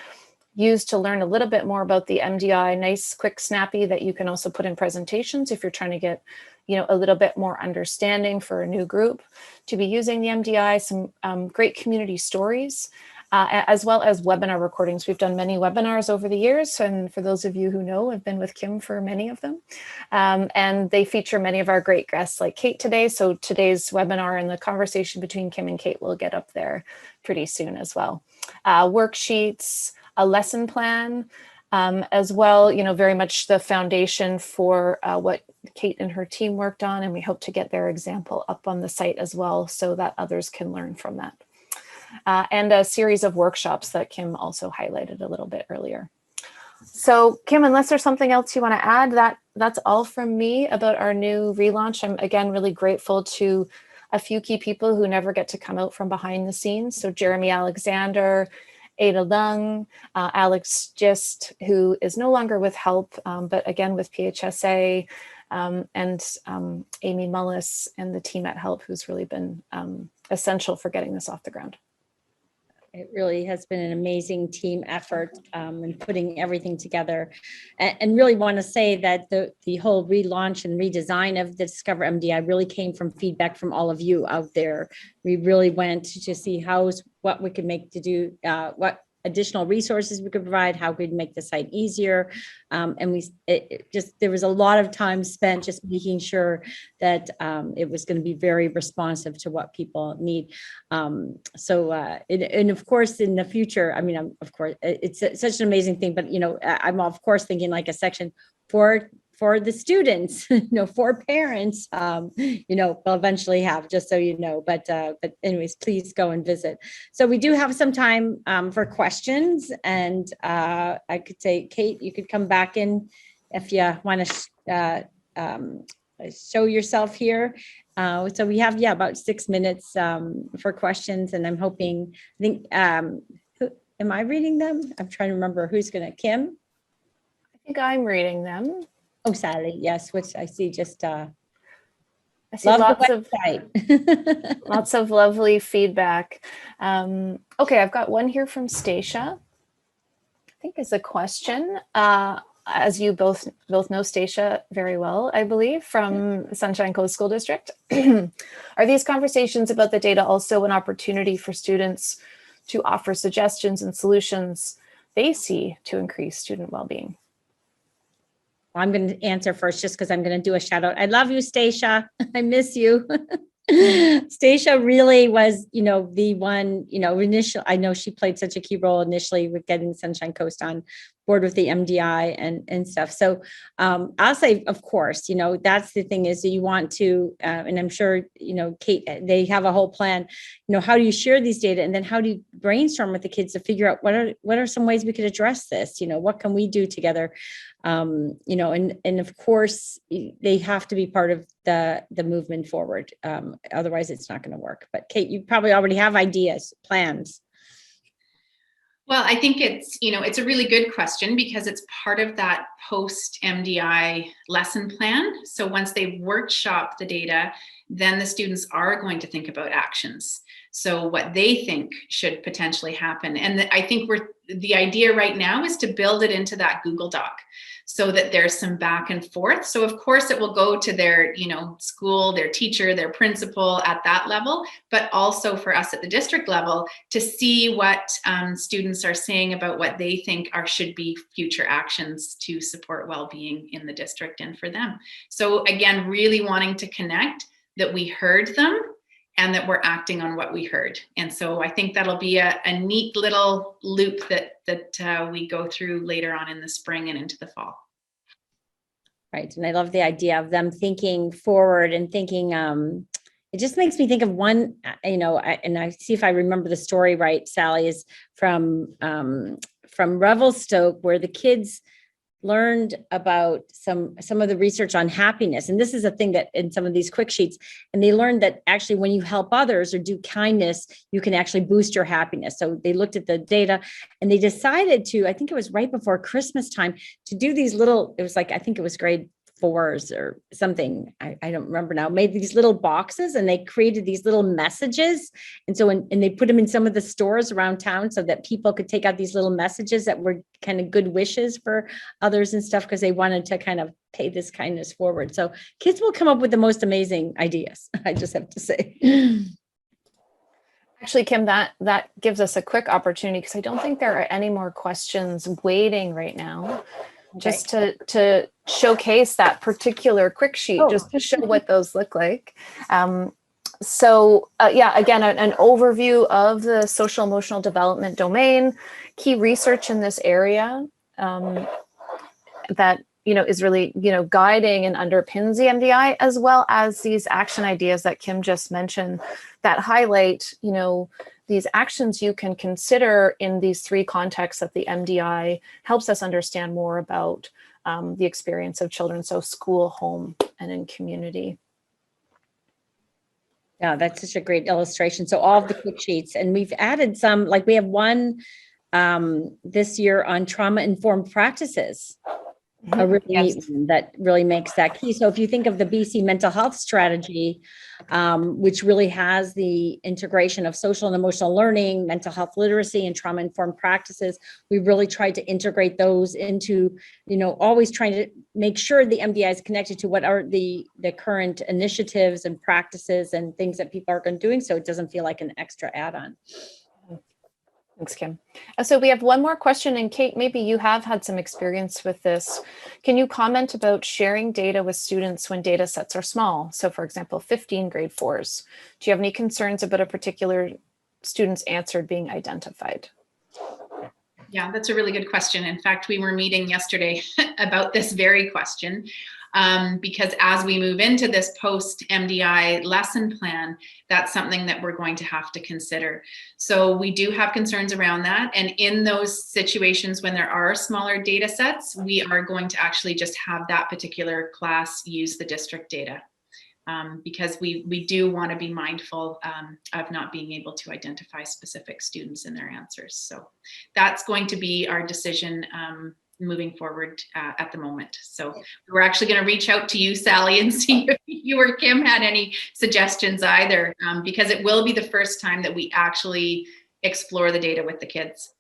use to learn a little bit more about the MDI, nice, quick, snappy, that you can also put in presentations if you're trying to get, a little bit more understanding for a new group to be using the MDI, some great community stories, as well as webinar recordings. We've done many webinars over the years, and for those of you who know, I've been with Kim for many of them, and they feature many of our great guests like Kate today. So today's webinar and the conversation between Kim and Kate will get up there pretty soon as well. Worksheets, a lesson plan, as well, very much the foundation for what Kate and her team worked on, and we hope to get their example up on the site as well so that others can learn from that. And a series of workshops that Kim also highlighted a little bit earlier. So Kim, unless there's something else you want to add, that's all from me about our new relaunch. I'm again really grateful to a few key people who never get to come out from behind the scenes. So Jeremy Alexander, Ada Lung, Alex Gist, who is no longer with HELP, but again with PHSA, and Amy Mullis and the team at HELP, who's really been essential for getting this off the ground. It really has been an amazing team effort in putting everything together, and really want to say that the whole relaunch and redesign of the Discover MDI really came from feedback from all of you out there. We really went to see what we could make to do, what additional resources we could provide, how we'd make the site easier. And there was a lot of time spent just making sure that it was going to be very responsive to what people need. And of course, in the future, of course, it's such an amazing thing, but, I'm of course thinking like a section for the students, for parents, we'll eventually have, just so you know, but anyways, please go and visit. So we do have some time for questions, and I could say, Kate, you could come back in if you want to show yourself here. So we have, about 6 minutes for questions, and I'm hoping, am I reading them? I'm trying to remember who's Kim? I think I'm reading them. Oh, Sally, yes, which I see just I see lots of lovely feedback. Okay, I've got one here from Stacia. I think is a question. As you both know Stacia very well, I believe, from Sunshine Coast School District. Are these conversations about the data also an opportunity for students to offer suggestions and solutions they see to increase student well-being? I'm going to answer first just because I'm going to do a shout out. I love you, Stacia. I miss you. Stacia really was, the one, initial, I know she played such a key role initially with getting Sunshine Coast on board with the MDI and stuff. So I'll say, of course, that's the thing is that you want to, and I'm sure, Kate, they have a whole plan, how do you share these data? And then how do you brainstorm with the kids to figure out what are some ways we could address this? What can we do together? And of course, they have to be part of the movement forward. Otherwise, it's not going to work. But Kate, you probably already have ideas, plans. Well, I think it's a really good question because it's part of that post MDI lesson plan. So once they've workshopped the data, then the students are going to think about actions. So what they think should potentially happen. And I think the idea right now is to build it into that Google Doc so that there's some back and forth. So of course it will go to their, school, their teacher, their principal at that level, but also for us at the district level to see what students are saying about what they think should be future actions to support well-being in the district and for them. So again, really wanting to connect that we heard them and that we're acting on what we heard. And so I think that'll be a neat little loop that we go through later on in the spring and into the fall. Right. And I love the idea of them thinking forward and thinking, it just makes me think of one, and I see if I remember the story right, Sally, is from Revelstoke, where the kids learned about some of the research on happiness. And this is a thing that in some of these quick sheets, and they learned that actually when you help others or do kindness, you can actually boost your happiness. So they looked at the data and they decided to, I think it was right before Christmas time, to do these little, it was like, I think it was grade 4s or something. I don't remember now, made these little boxes and they created these little messages. And so, and they put them in some of the stores around town so that people could take out these little messages that were kind of good wishes for others and stuff, because they wanted to kind of pay this kindness forward. So kids will come up with the most amazing ideas. I just have to say. Actually, Kim, that gives us a quick opportunity because I don't think there are any more questions waiting right now. Okay. Just to showcase that particular quick sheet, just to show what those look like. Again, an overview of the social emotional development domain, key research in this area that is really guiding and underpins the MDI, as well as these action ideas that Kim just mentioned that highlight these actions you can consider in these 3 contexts that the MDI helps us understand more about the experience of children. So school, home, and in community. Yeah, that's such a great illustration. So all of the quick sheets, and we've added some, like we have one this year on trauma-informed practices. A really neat one that really makes that key. So if you think of the BC mental health strategy, which really has the integration of social and emotional learning, mental health literacy, and trauma-informed practices, we really tried to integrate those into, always trying to make sure the MDI is connected to what are the current initiatives and practices and things that people are doing, so it doesn't feel like an extra add-on. Thanks, Kim. So we have one more question, and Kate, maybe you have had some experience with this. Can you comment about sharing data with students when data sets are small? So for example, 15 grade 4s. Do you have any concerns about a particular student's answer being identified? Yeah, that's a really good question. In fact, we were meeting yesterday about this very question. Because as we move into this post MDI lesson plan, that's something that we're going to have to consider. So we do have concerns around that. And in those situations when there are smaller data sets, we are going to actually just have that particular class use the district data. Because we do want to be mindful of not being able to identify specific students in their answers. So that's going to be our decision moving forward at the moment. So we're actually going to reach out to you, Sally, and see if you or Kim had any suggestions either, because it will be the first time that we actually explore the data with the kids.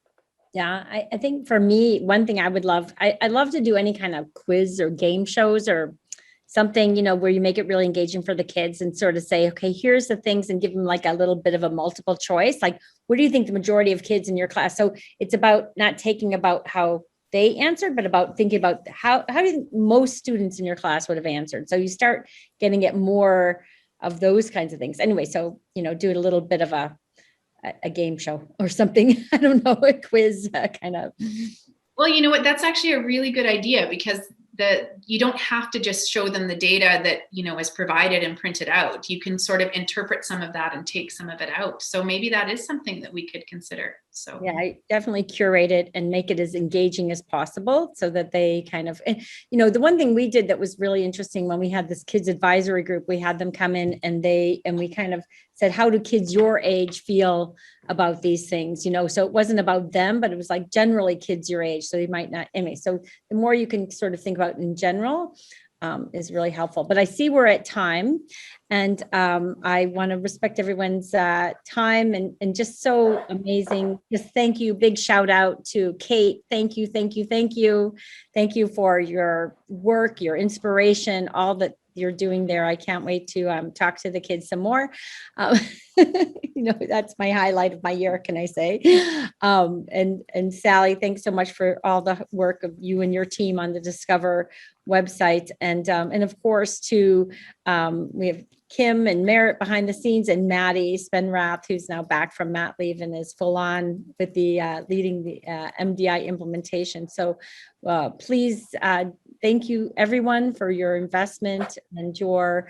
Yeah, I think for me, one thing I would love, I'd love to do any kind of quiz or game shows or something, where you make it really engaging for the kids and sort of say, okay, here's the things, and give them like a little bit of a multiple choice. Like, what do you think the majority of kids in your class? So it's about not taking about how they answered, but about thinking about how do you think most students in your class would have answered? So you start getting it more those kinds of things. Anyway, so, do a little bit of a game show or something. I don't know, a quiz kind of. Well, you know what, that's actually a really good idea, because you don't have to just show them the data that, is provided and printed out. You can sort of interpret some of that and take some of it out. So maybe that is something that we could consider. So yeah, I definitely curate it and make it as engaging as possible so that they kind of, the one thing we did that was really interesting when we had this kids advisory group, we had them come in and we kind of said, how do kids your age feel about these things? So it wasn't about them, but it was like generally kids your age. So you might not, anyway, so the more you can sort of think about in general is really helpful. But I see we're at time, and I want to respect everyone's time and just so amazing. Just thank you. Big shout out to Kate. Thank you. Thank you. Thank you. Thank you for your work, your inspiration, all that you're doing there. I can't wait to talk to the kids some more. That's my highlight of my year, can I say? And Sally, thanks so much for all the work of you and your team on the Discover website. And of course, we have Kim and Merritt behind the scenes, and Maddie Spenrath, who's now back from mat leave and is full on with the leading the MDI implementation. So please, thank you everyone for your investment and your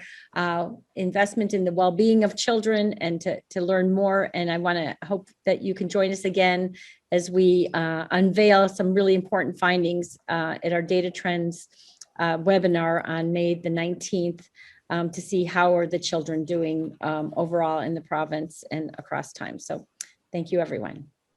investment in the well-being of children, and to learn more. And I want to hope that you can join us again as we unveil some really important findings at our Data Trends webinar on May the 19th. To see how are the children doing overall in the province and across time. So thank you, everyone.